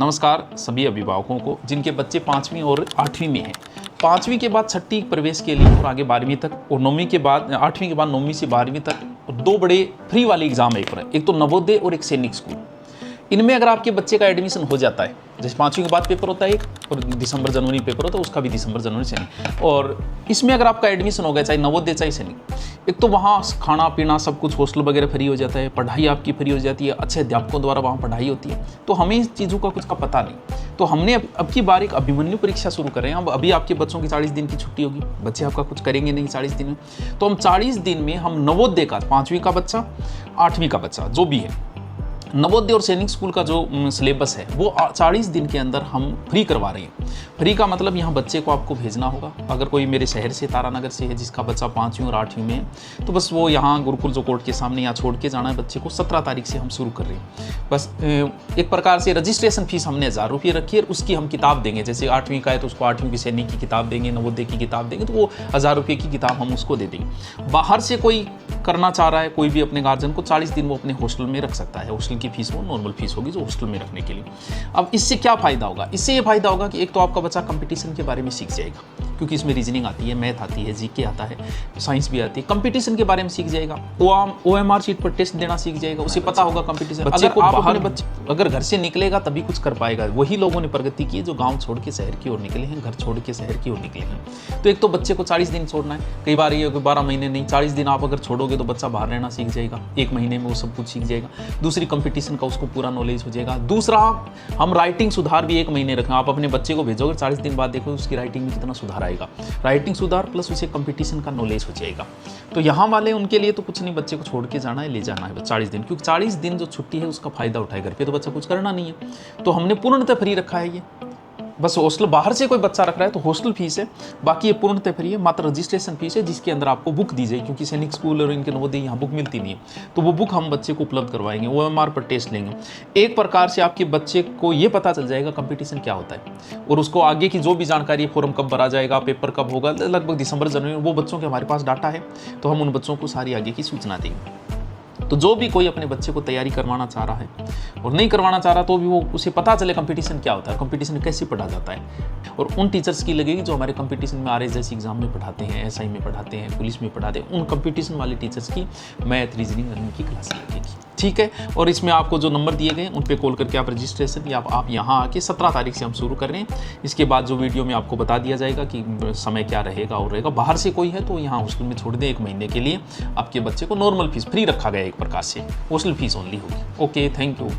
नमस्कार सभी अभिभावकों को जिनके बच्चे 5वीं और 8वीं में हैं। 5वीं के बाद छठी प्रवेश के लिए और आगे 12वीं तक, और 9वीं के बाद 8वीं के बाद 9वीं से 12वीं तक दो बड़े फ्री वाले एग्जाम है, एक तो नवोदय और एक सैनिक स्कूल। इनमें अगर आपके बच्चे का एडमिशन हो जाता है, जैसे 5वीं के बाद पेपर होता है एक, और दिसंबर जनवरी पेपर होता है, उसका भी दिसंबर जनवरी से नहीं, और इसमें अगर आपका एडमिशन हो गया, चाहे नवोदय चाहे सैनिक, एक तो वहाँ खाना पीना सब कुछ, हॉस्टल वगैरह फ्री हो जाता है, पढ़ाई आपकी फ्री हो जाती है, अच्छे अध्यापकों द्वारा वहाँ पढ़ाई होती है। तो हमें इस चीज़ों का कुछ का पता नहीं, तो हमने अब की बार एक अभिमन्यु परीक्षा शुरू कर रहे हैं। अब अभी आपके बच्चों की 40 दिन की छुट्टी होगी, बच्चे आपका कुछ करेंगे नहीं 40 दिन में, तो हम 40 दिन में हम नवोदय का 5वीं का बच्चा, 8वीं का बच्चा जो भी है, नवोदय और सैनिक स्कूल का जो सिलेबस है वो 40 दिन के अंदर हम फ्री करवा रहे हैं। फ्री का मतलब यहाँ बच्चे को आपको भेजना होगा। अगर कोई मेरे शहर से, तारानगर से है, जिसका बच्चा 5वीं और 8वीं में है, तो बस वो यहाँ गुरुकुल जो कोर्ट के सामने यहाँ छोड़ के जाना है बच्चे को। 17 तारीख से हम शुरू कर रहे हैं। बस एक प्रकार से रजिस्ट्रेशन फीस हमने 1000 रुपये रखी है, उसकी हम किताब देंगे। जैसे 8वीं का है तो उसको 8वीं की सैनिक की किताब देंगे, नवोदय की किताब देंगे, तो वो 1000 रुपये की किताब हम उसको दे देंगे। बाहर से कोई करना चाह रहा है, कोई भी अपने गार्जियन को 40 दिन वो अपने हॉस्टल में रख सकता है। हॉस्टल की फीस वो नॉर्मल फीस होगी जो हॉस्टल में रखने के लिए। अब इससे क्या फ़ायदा होगा? इससे ये फ़ायदा होगा कि एक तो आपका बच्चा कंपटीशन के बारे में सीख जाएगा, क्योंकि इसमें रीजनिंग आती है, मैथ आती है, जीके आता है, साइंस भी आती है। कंपटीशन के बारे में सीख जाएगा, OMR शीट पर टेस्ट देना सीख जाएगा, उसे पता होगा कंपटीशन। अगर घर से निकलेगा तभी कुछ कर पाएगा। वही लोगों ने प्रगति की जो गाँव छोड़ के शहर की ओर निकले हैं, घर छोड़ के शहर की ओर निकले हैं। तो एक तो बच्चे को 40 दिन छोड़ना है, कई बार ये 12 महीने नहीं, 40 दिन आप अगर छोड़ोगे तो बच्चा बाहर रहना सीख जाएगा, 1 महीने में वो सब कुछ सीख जाएगा। दूसरी, कंपटीशन का उसको पूरा नॉलेज हो जाएगा। दूसरा, हम राइटिंग सुधार भी 1 महीने रखें। आप अपने बच्चे को भेजोगे 40 दिन बाद देखो उसकी राइटिंग में कितना सुधार आएगा। राइटिंग सुधार प्लस उसे कंपटीशन का नॉलेज हो जाएगा। तो यहाँ वाले उनके लिए तो कुछ नहीं, बच्चे को छोड़ के जाना है, ले जाना है 40 दिन, क्योंकि 40 दिन जो छुट्टी है उसका फायदा उठाए। घर पे तो बच्चा कुछ करना नहीं है, तो हमने पूर्णतः फ्री रखा है ये। बस हॉस्टल बाहर से कोई बच्चा रख रहा है तो हॉस्टल फीस है, बाकी ये पूर्णतः फ्री है। मात्र रजिस्ट्रेशन फीस है, जिसके अंदर आपको बुक दी जाएगी, क्योंकि सैनिक स्कूल और इनके नवोदय यहाँ बुक मिलती नहीं है, तो वो बुक हम बच्चे को उपलब्ध करवाएंगे। OMR पर टेस्ट लेंगे। एक प्रकार से आपके बच्चे को ये पता चल जाएगा कंपटीशन क्या होता है, और उसको आगे की जो भी जानकारी, फॉर्म कब भरा जाएगा, पेपर कब होगा, लगभग दिसंबर जनवरी में, वो बच्चों के हमारे पास डाटा है, तो हम उन बच्चों को सारी आगे की सूचना देंगे। तो जो भी कोई अपने बच्चे को तैयारी करवाना चाह रहा है और नहीं करवाना चाह रहा, तो भी वो उसे पता चले कंपटीशन क्या होता है, कंपटीशन कैसे पढ़ा जाता है। और उन टीचर्स की लगेगी जो हमारे कंपटीशन में RS जैसे एग्जाम में पढ़ाते हैं, SI में पढ़ाते हैं, पुलिस में पढ़ाते हैं, उन कंपटीशन वाले टीचर्स की मैथ, रीजनिंग, रनिंग की क्लास लगेगी। ठीक है। और इसमें आपको जो नंबर दिए गए उन पे कॉल करके आप रजिस्ट्रेशन, या आप यहाँ आके 17 तारीख से हम शुरू कर रहे हैं। इसके बाद जो वीडियो में आपको बता दिया जाएगा कि समय क्या रहेगा और रहेगा। बाहर से कोई है तो यहाँ हॉस्टल में छोड़ दें 1 महीने के लिए। आपके बच्चे को नॉर्मल फीस फ्री रखा गया, एक प्रकार से हॉस्टल फीस ओनली होगी। Okay, thank you.